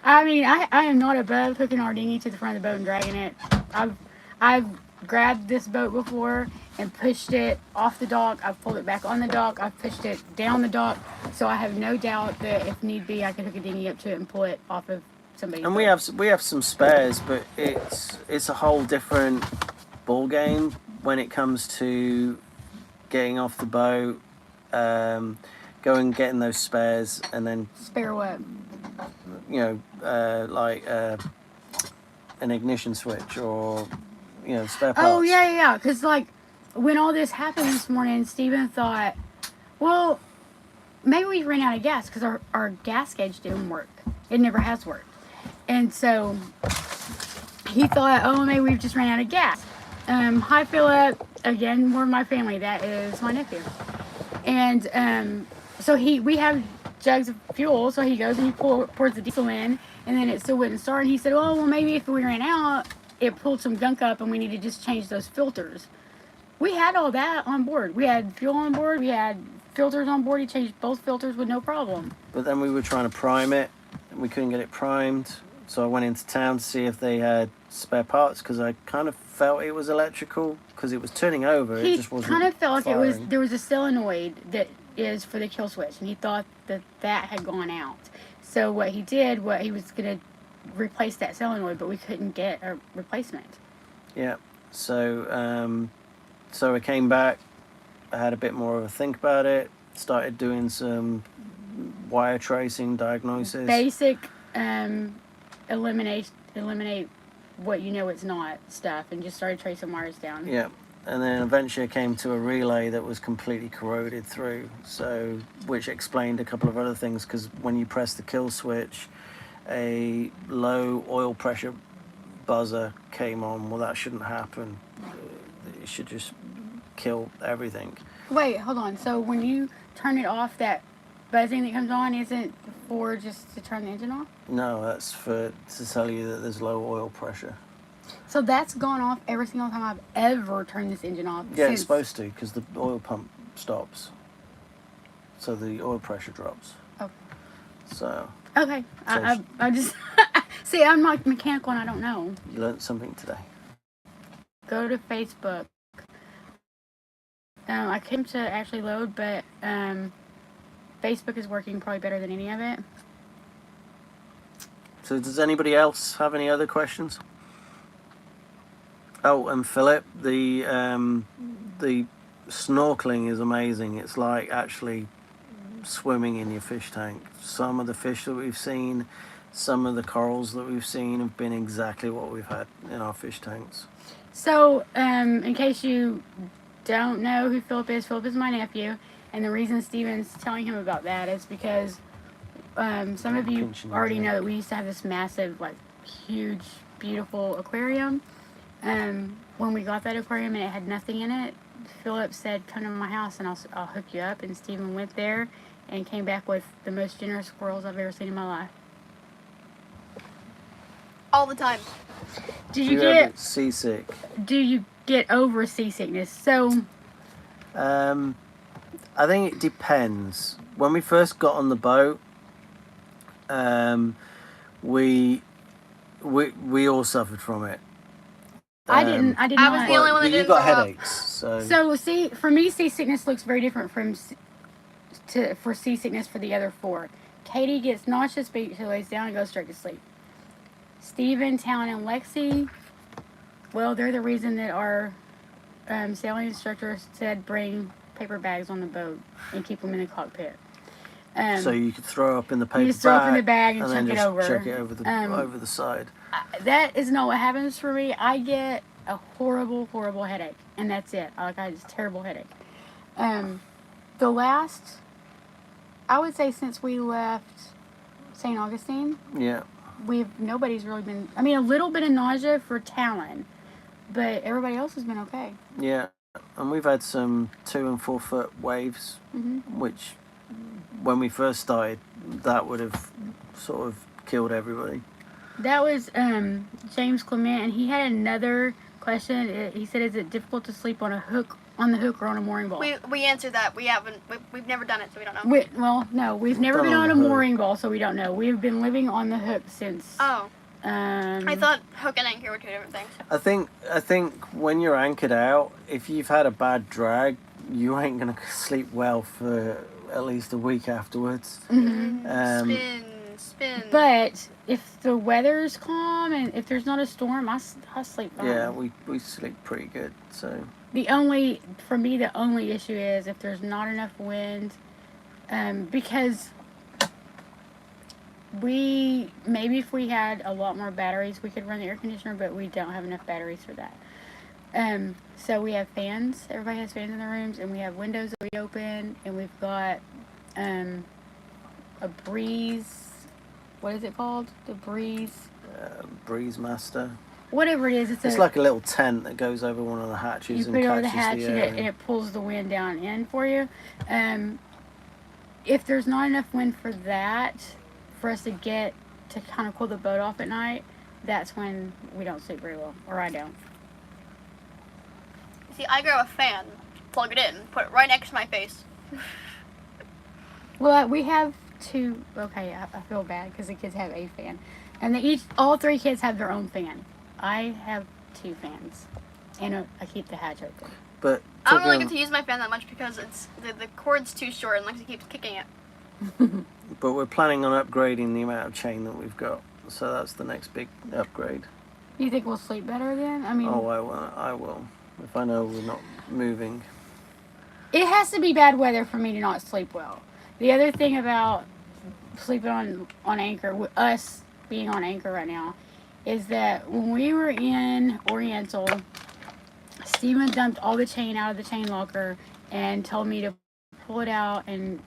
I mean, I am not above hooking our dinghy to the front of the boat and dragging it. I've grabbed this boat before and pushed it off the dock. I've pulled it back on the dock. I've pushed it down the dock. So I have no doubt that if need be, I can hook a dinghy up to it and pull it off of somebody's And boat. we have some spares, but it's a whole different ball game when it comes to getting off the boat, going getting those spares, and then Spare what? like an ignition switch or spare parts. Oh yeah. Because like when all this happened this morning, Steven thought, well, maybe we ran out of gas because our gas gauge didn't work. It never has worked, and so he thought, oh, maybe we've just ran out of gas. Hi Philip, again, more of my family. That is my nephew, and so we have jugs of fuel, so he goes and he pours the diesel in, and then it still wouldn't start. And he said, oh, well, maybe if we ran out, it pulled some gunk up and we need to just change those filters. We had all that on board. We had fuel on board. We had filters on board. He changed both filters with no problem. But then we were trying to prime it, and we couldn't get it primed. So I went into town to see if they had spare parts, because I kind of felt it was electrical, because it was turning over. It just wasn't kind of felt like firing. there was a solenoid that is for the kill switch, and he thought that had gone out. So what he was going to replace that solenoid, but we couldn't get a replacement. Yeah. So so I came back. I had a bit more of a think about it. Started doing some wire tracing diagnosis. Basic eliminate what it's not stuff, and just started tracing wires down. Yeah. And then eventually I came to a relay that was completely corroded through, so which explained a couple of other things, because when you press the kill switch, a low oil pressure buzzer came on. Well, that shouldn't happen. It should just kill everything. Wait, hold on. So when you turn it off, that buzzing that comes on isn't for just to turn the engine off? No, that's to tell you that there's low oil pressure. So that's gone off every single time I've ever turned this engine off. Yeah, it's supposed to, because the oil pump stops. So the oil pressure drops. Okay. So Okay. I just see. I'm not mechanical, and I don't know. you learnt something today. Go to Facebook. I came to actually load, but Facebook is working probably better than any of it. So does anybody else have any other questions? Oh, and Philip, the snorkeling is amazing. It's like actually swimming in your fish tank. Some of the fish that we've seen, some of the corals that we've seen have been exactly what we've had in our fish tanks. So, in case you don't know who Philip is my nephew, and the reason Steven's telling him about that is because some of you already know that we used to have this massive, like, huge, beautiful aquarium. When we got that aquarium and it had nothing in it, Philip said, "Come to my house and I'll hook you up." And Steven went there and came back with the most generous squirrels I've ever seen in my life. All the time. Do you get seasick? Do you get over seasickness? So, I think it depends. When we first got on the boat, we all suffered from it. I didn't. I did not. I was the only one that you didn't got throw up. headaches. So see, for me, seasickness looks very different for seasickness for the other four. Katie gets nauseous, but she lays down and goes straight to sleep. Steven, Talon, and Lexi, well, they're the reason that our sailing instructor said bring paper bags on the boat and keep them in the cockpit. so you could throw up in the paper you just throw up in the bag and then chuck it just over. chuck it over the side. That is not what happens for me. I get a horrible, horrible headache, and that's it. I had this terrible headache. The last, I would say, since we left St. Augustine, Yeah. nobody's really been. I mean, a little bit of nausea for Talon, but everybody else has been okay. Yeah, and we've had some 2 and 4 foot waves, which when we first started, that would have sort of killed everybody. That was James Clement, and he had another question. He said, "Is it difficult to sleep on the hook or on a mooring ball?" We answered that. We've never done it, so we don't know. No, we've never been on a mooring ball, so we don't know. We've been living on the hook since. Oh. I thought hook and anchor were two different things. I think when you're anchored out, if you've had a bad drag, you ain't gonna sleep well for at least a week afterwards. Spin. But if the weather's calm and if there's not a storm, I sleep fine. Yeah, we sleep pretty good. So the only issue is if there's not enough wind, because if we had a lot more batteries, we could run the air conditioner, but we don't have enough batteries for that. So we have fans. Everybody has fans in their rooms, and we have windows that we open, and we've got a breeze. What is it called? The breeze. Breeze Master. Whatever it is, it's like a little tent that goes over one of the hatches. You put it over the hatch, and it pulls the wind down in for you. If there's not enough wind for that, for us to get to kind of cool the boat off at night, that's when we don't sleep very well, or I don't. See, I grab a fan, plug it in, put it right next to my face. Well, we have two. Okay, I feel bad because the kids have a fan, and all 3 kids have their own fan. I have 2 fans, and I keep the hatch open. But I don't really get to use my fan that much because it's the cord's too short and Lexi keeps kicking it. But we're planning on upgrading the amount of chain that we've got, so that's the next big upgrade. You think we'll sleep better then? I mean, I will. If I know we're not moving. It has to be bad weather for me to not sleep well. The other thing about sleeping on anchor, with us being on anchor right now, is that when we were in Oriental, Steven dumped all the chain out of the chain locker and told me to pull it out and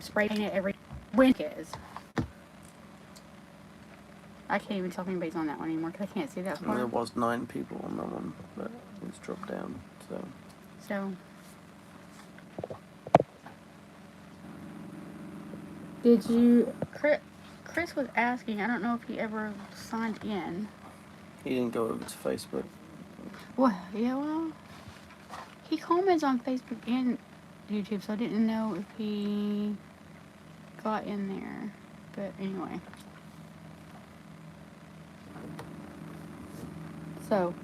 spray paint it every wind is. I can't even tell if anybody's on that one anymore because I can't see that far. There was 9 people on that one, but it's dropped down. So. Did you... Chris was asking, I don't know if he ever signed in. He didn't go over to Facebook. Well, yeah, well... He comments on Facebook and YouTube, so I didn't know if he got in there. But anyway. So,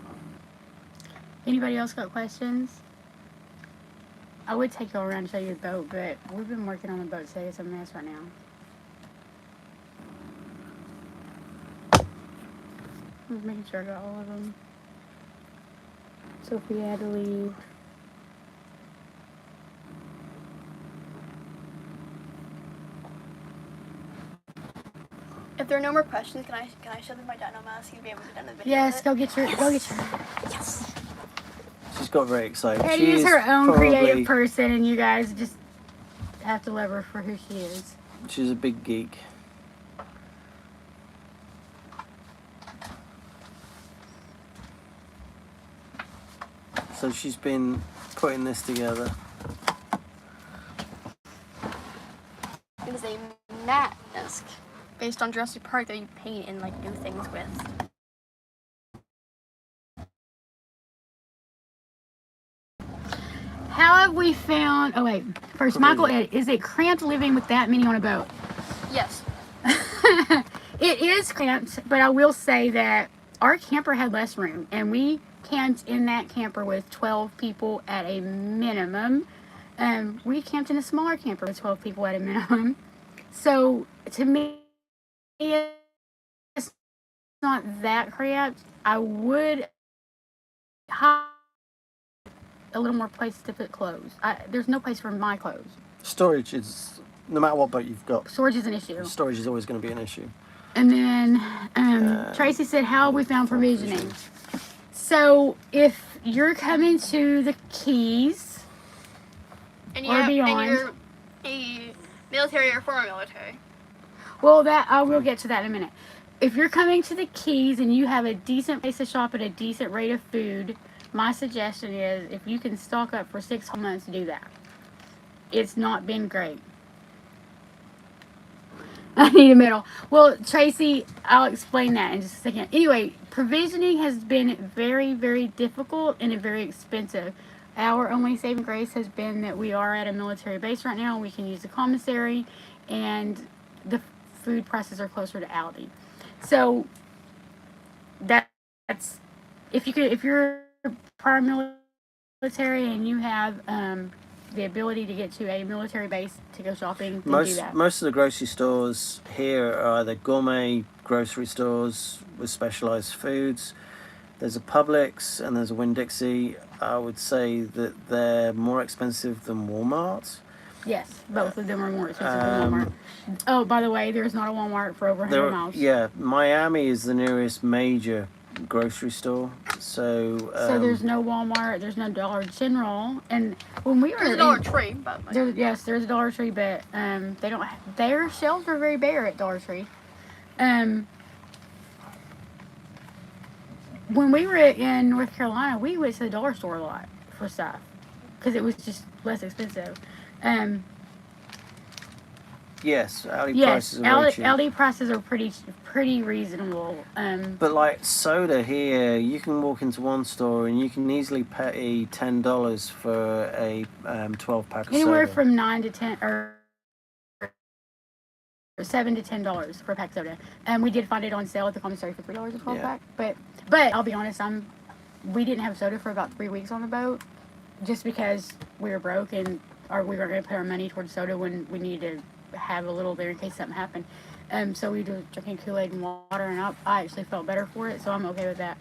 anybody else got questions? I would take y'all around to show you the boat, but we've been working on the boat today. It's a mess right now. I was making sure I got all of them. Sophie had to leave. If there are no more questions, can I show them my dino mask and be able to done the video? Yes, with it? go get your. Yes. She's got very excited. Eddie She is her own probably, creative person, and you guys just have to love her for who she is. She's a big geek. So she's been putting this together. It is a matte desk based on Jurassic Park that you paint and like do things with. How have we found? Oh wait, first, Michael, is it cramped living with that many on a boat? Yes. It is cramped, but I will say that our camper had less room, and we camped in that camper with 12 people at a minimum. We camped in a smaller camper with 12 people at a minimum. So to me, it's not that cramped. I would have a little more place to put clothes. There's no place for my clothes. Storage is, no matter what boat you've got, Storage is an issue. storage is always going to be an issue. And then Tracy said, how have we found provisioning? So if you're coming to the Keys And or beyond, and you're a military or former military. well, that I will get to that in a minute. If you're coming to the Keys and you have a decent place to shop at a decent rate of food, my suggestion is if you can stock up for 6 whole months, do that. It's not been great. I need a medal. Well, Tracy, I'll explain that in just a second. Anyway, provisioning has been very, very difficult and very expensive. Our only saving grace has been that we are at a military base right now. We can use the commissary, and the food prices are closer to Aldi. So that's if you're prior military and you have the ability to get to a military base to go shopping, then do that. Most of the grocery stores here are either gourmet grocery stores with specialized foods. There's a Publix and there's a Winn-Dixie. I would say that they're more expensive than Walmart. Yes, both of them are more expensive than Walmart. Oh, by the way, there's not a Walmart for over 100 miles. Yeah, Miami is the nearest major grocery store. So there's no Walmart, there's no Dollar General, and when we were There's a Dollar Tree, but there's a Dollar Tree, but they don't. Their shelves are very bare at Dollar Tree. When we were in North Carolina, we went to the dollar store a lot for stuff because it was just less expensive. Yes, Aldi prices are very cheap. Aldi prices are pretty reasonable. But like soda here, you can walk into one store and you can easily pay $10 for a 12-pack of anywhere soda. from $9 to $10 or $7 to $10 for a pack of soda. And we did find it on sale at the commissary for $3 a 12-pack. But I'll be honest, we didn't have soda for about 3 weeks on the boat, just because we were broke and we weren't going to put our money towards soda when we needed to have a little there in case something happened. So we were drinking Kool-Aid and water, and I actually felt better for it, so I'm okay with that.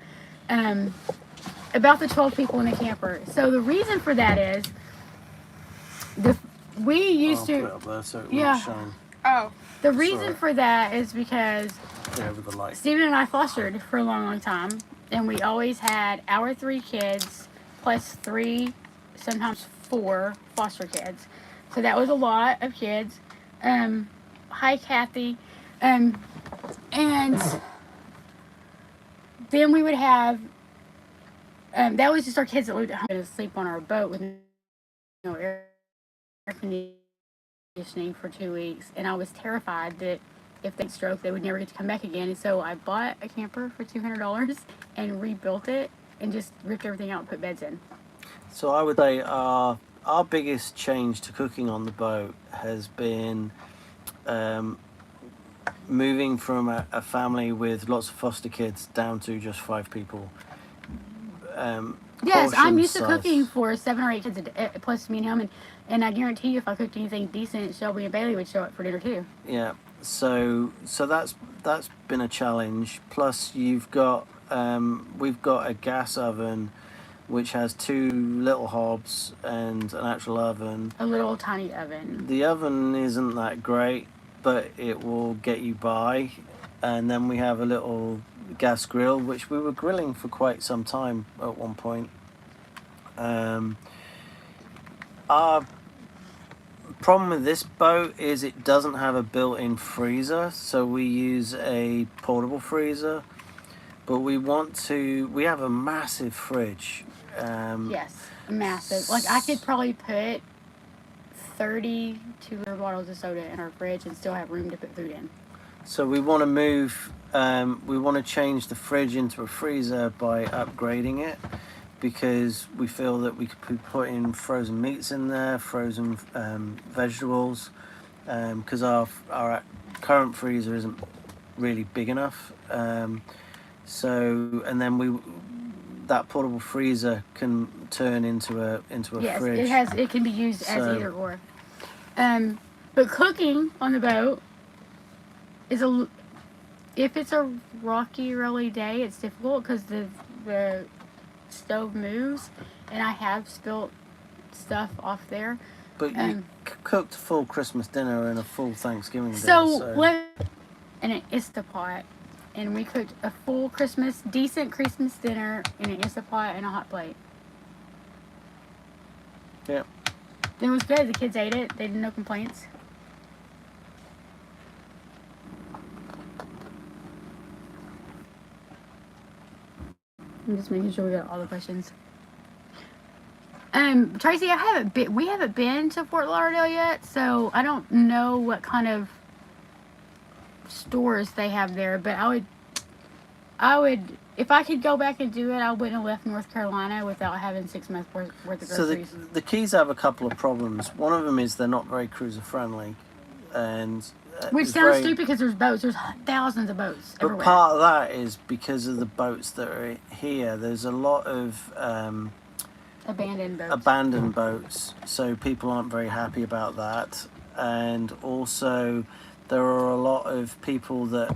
About the 12 people in the camper. So the reason for that is we used to. Put it up there so it won't shine. Oh. The reason for that is because Over the light. Steven and I fostered for a long, long time, and we always had our 3 kids plus 3, sometimes 4 foster kids. So that was a lot of kids. Hi, Kathy. And then we would have, that was just our kids that lived at home to sleep on our boat with no air conditioning for 2 weeks. And I was terrified that if they stroke, they would never get to come back again. And so I bought a camper for $200 and rebuilt it and just ripped everything out and put beds in. So I would say our biggest change to cooking on the boat has been moving from a family with lots of foster kids down to just 5 people. Yes, I'm Portion used to cooking size. for 7 or 8 kids plus me and him, and I guarantee you, if I cooked anything decent, Shelby and Bailey would show up for dinner too. Yeah. So that's been a challenge. Plus, you've got we've got a gas oven, which has 2 little hobs and an actual oven. A little tiny oven. The oven isn't that great, but it will get you by. And then we have a little gas grill, which we were grilling for quite some time at one point. Our problem with this boat is it doesn't have a built-in freezer, so we use a portable freezer. But we have a massive fridge. Yes, massive. Like, I could probably put 30 2-liter bottles of soda in our fridge and still have room to put food in. So we want to move. We want to change the fridge into a freezer by upgrading it, because we feel that we could be putting frozen meats in there, frozen vegetables, because our current freezer isn't really big enough. So, and then that portable freezer can turn into a Yes, fridge. it can be used as either or. But cooking on the boat is if it's a rocky, early day, it's difficult because the stove moves, and I have spilt stuff off there. But you cooked a full Christmas dinner and a full Thanksgiving dinner. In an Instapot, and we cooked a full decent Christmas dinner in an Instapot and a hot plate. Yeah. It was good. The kids ate it. They did no complaints. I'm just making sure we got all the questions. Tracy, we haven't been to Fort Lauderdale yet, so I don't know what kind of stores they have there, but I would, if I could go back and do it, I wouldn't have left North Carolina without having 6 months worth of groceries. So the Keys have a couple of problems. One of them is they're not very cruiser friendly, and which sounds stupid because there's boats. There's thousands of boats everywhere. But part of that is because of the boats that are here. There's a lot of abandoned boats, so people aren't very happy about that. And also, there are a lot of people that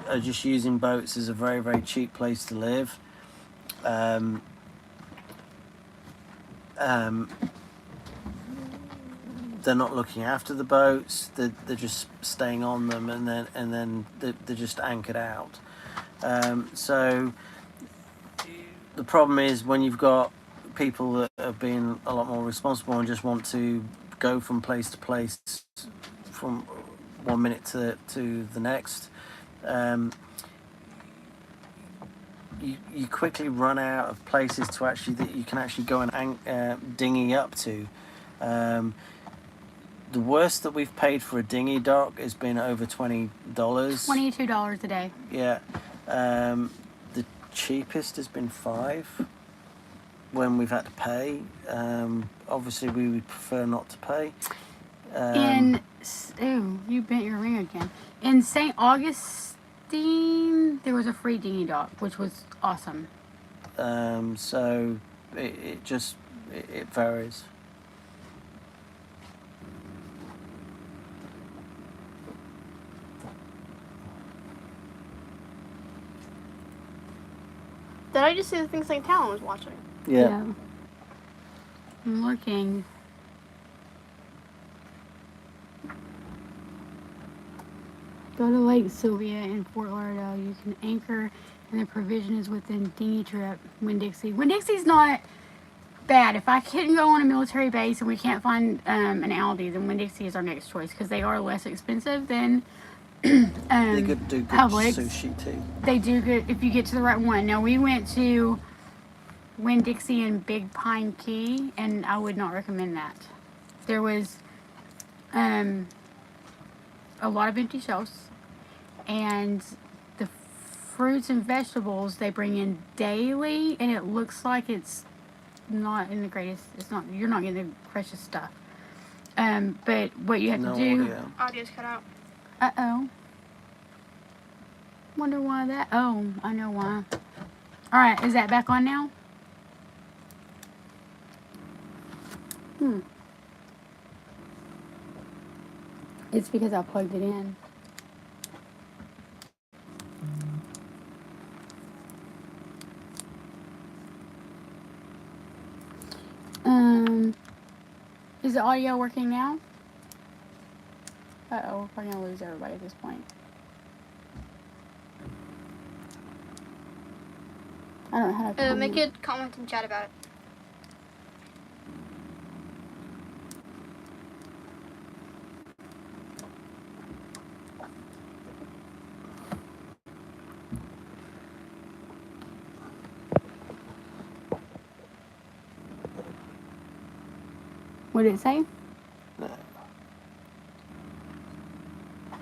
are just using boats as a very, very cheap place to live. They're not looking after the boats. They're just staying on them, and then they're just anchored out. So the problem is when you've got people that are being a lot more responsible and just want to go from place to place from 1 minute to the next, you quickly run out of places that you can actually go and dinghy up to. The worst that we've paid for a dinghy dock has been over $20. $22 a day. Yeah. The cheapest has been $5 when we've had to pay. Obviously, we would prefer not to pay. You bent your ring again. In St. Augustine, there was a free dinghy dock, which was awesome. So it varies. Did I just see the thing St. Talon was watching? Yeah. I'm looking. Go to Lake Sylvia in Fort Lauderdale. You can anchor, and the provision is within dinghy trip. Winn-Dixie. Winn-Dixie's not bad. If I couldn't go on a military base and we can't find an Aldi, then Winn-Dixie is our next choice because they are less expensive than They do good Publix. sushi too. They do good if you get to the right one. Now, we went to Winn-Dixie and Big Pine Key, and I would not recommend that. There was a lot of empty shelves, and the fruits and vegetables they bring in daily, and it looks like it's not in the greatest. It's not. You're not getting the freshest stuff. But what you have No to do. audio. Audio's cut out. Uh-oh. Wonder why that. Oh, I know why. Alright, is that back on now? It's because I plugged it in. Is the audio working now? Uh-oh, we're probably gonna lose everybody at this point. I don't know how to comment. Make a comment in chat about it. What did it say? No.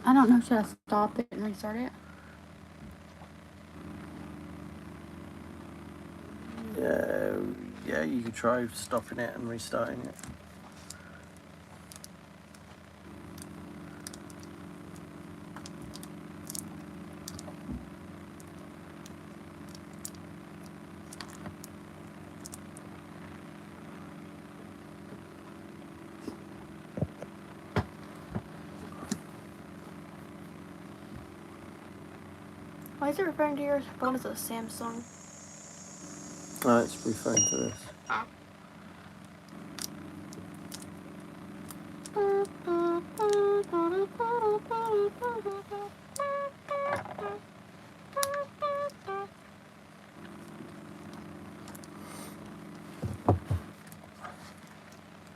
I don't know. Should I stop it and restart it? Yeah, you could try stopping it and restarting it. Why is it referring to your phone as a Samsung? Oh, it's referring to this. Oh.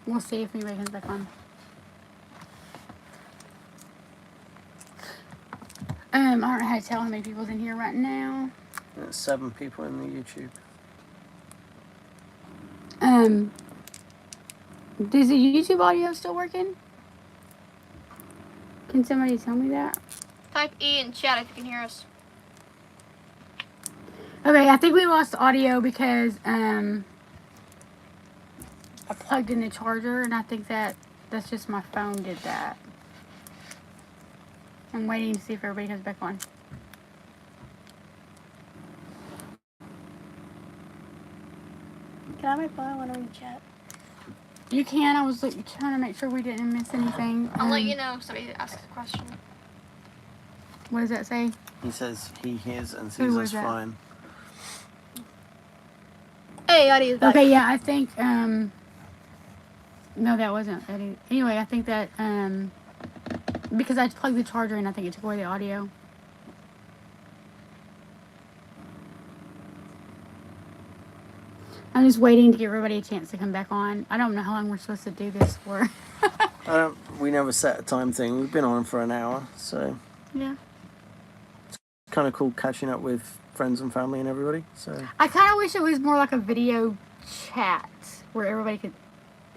We'll see if anybody comes back on. I don't know how to tell how many people's in here right now. There's 7 people in the YouTube. Is the YouTube audio still working? Can somebody tell me that? Type E in chat if you can hear us. Okay, I think we lost audio because I plugged in the charger, and I think that's just my phone did that. I'm waiting to see if everybody comes back on. Can I have my phone? I want to read chat. You can. I was trying to make sure we didn't miss anything. I'll let you know if somebody asks a question. What does that say? He says he hears and Who sees was us that? fine. Hey, audio's back. Okay, yeah, I think, no, that wasn't Eddie. Anyway, I think that, because I plugged the charger in, I think it took away the audio. I'm just waiting to give everybody a chance to come back on. I don't know how long we're supposed to do this for. We never set a time thing. We've been on for an hour, so Yeah. it's kind of cool catching up with friends and family and everybody. So I kind of wish it was more like a video chat where everybody could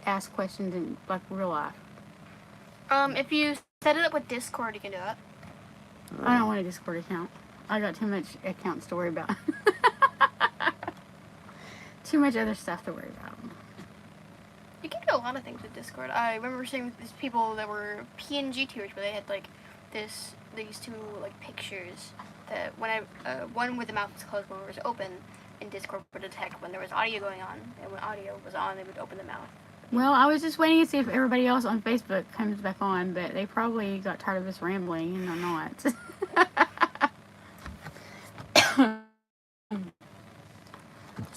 ask questions in like real life. If you set it up with Discord, you can do that. I don't want a Discord account. I got too much accounts to worry about. Too much other stuff to worry about. You can do a lot of things with Discord. I remember seeing these people that were PNG tours where they had like these two like pictures that when one with the mouth was closed, one was open, and Discord would detect when there was audio going on, and when audio was on, they would open the mouth. Well, I was just waiting to see if everybody else on Facebook comes back on, but they probably got tired of us rambling and are not.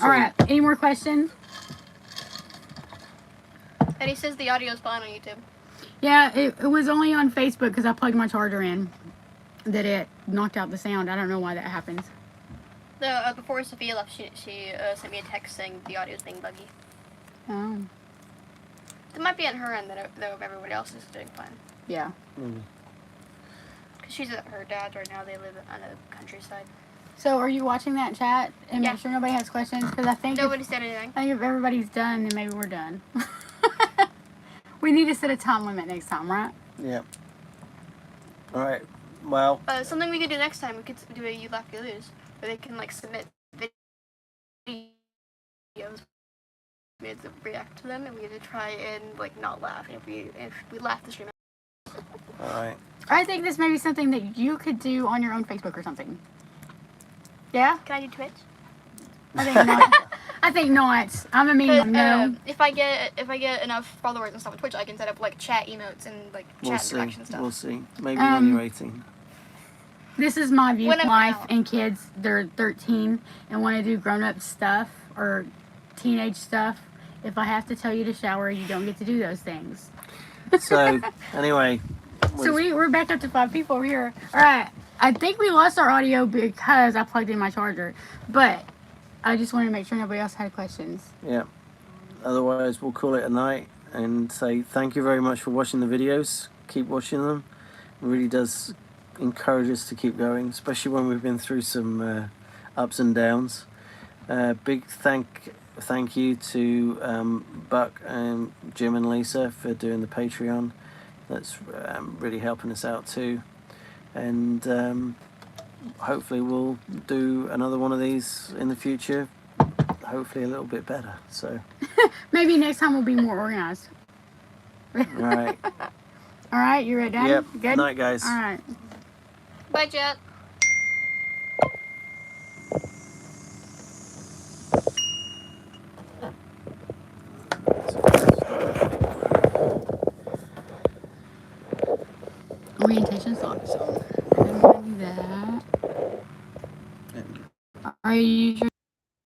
All right. Any more questions? Eddie says the audio is fine on YouTube. Yeah, it was only on Facebook because I plugged my charger in that it knocked out the sound. I don't know why that happens. Before Sophia left, she sent me a text saying the audio is being buggy. Oh. It might be on her end, though, if everybody else is doing fine. Yeah. Because she's at her dad's right now. They live on the countryside. So are you watching that chat and Yeah. make sure nobody has questions? Because I think Nobody said anything. I think if everybody's done, then maybe we're done. We need to set a time limit next time, right? yeah. All right. Well, Something we could do next time, we could do a You Laugh, You Lose, where they can, like, submit videos We had to react to them, and we had to try and like not laugh. And if we laugh, the stream. All right. I think this may be something that you could do on your own Facebook or something. Yeah? Can I do Twitch? I think not. I think not. I'm a meme. No. If I get enough followers and stuff on Twitch, I can set up like chat emotes and like chat interaction stuff. We'll see. Maybe when you're 18. This is my view When of I'm life out. and kids. They're 13 and want to do grown-up stuff or teenage stuff. If I have to tell you to shower, you don't get to do those things. So, anyway. So we're back up to 5 people over here. All right. I think we lost our audio because I plugged in my charger. But I just wanted to make sure nobody else had questions. Yeah. Otherwise, we'll call it a night and say thank you very much for watching the videos. Keep watching them. It really does encourage us to keep going, especially when we've been through some ups and downs. Big thank you to Buck and Jim and Lisa for doing the Patreon. That's really helping us out too. And hopefully we'll do another one of these in the future, hopefully a little bit better. So Maybe next time we'll be more organized. all right. All right, you ready, Daddy? Yep. Good Night, guys. All right. Bye, Jet. Orientation song. I didn't want to do that. Are you sure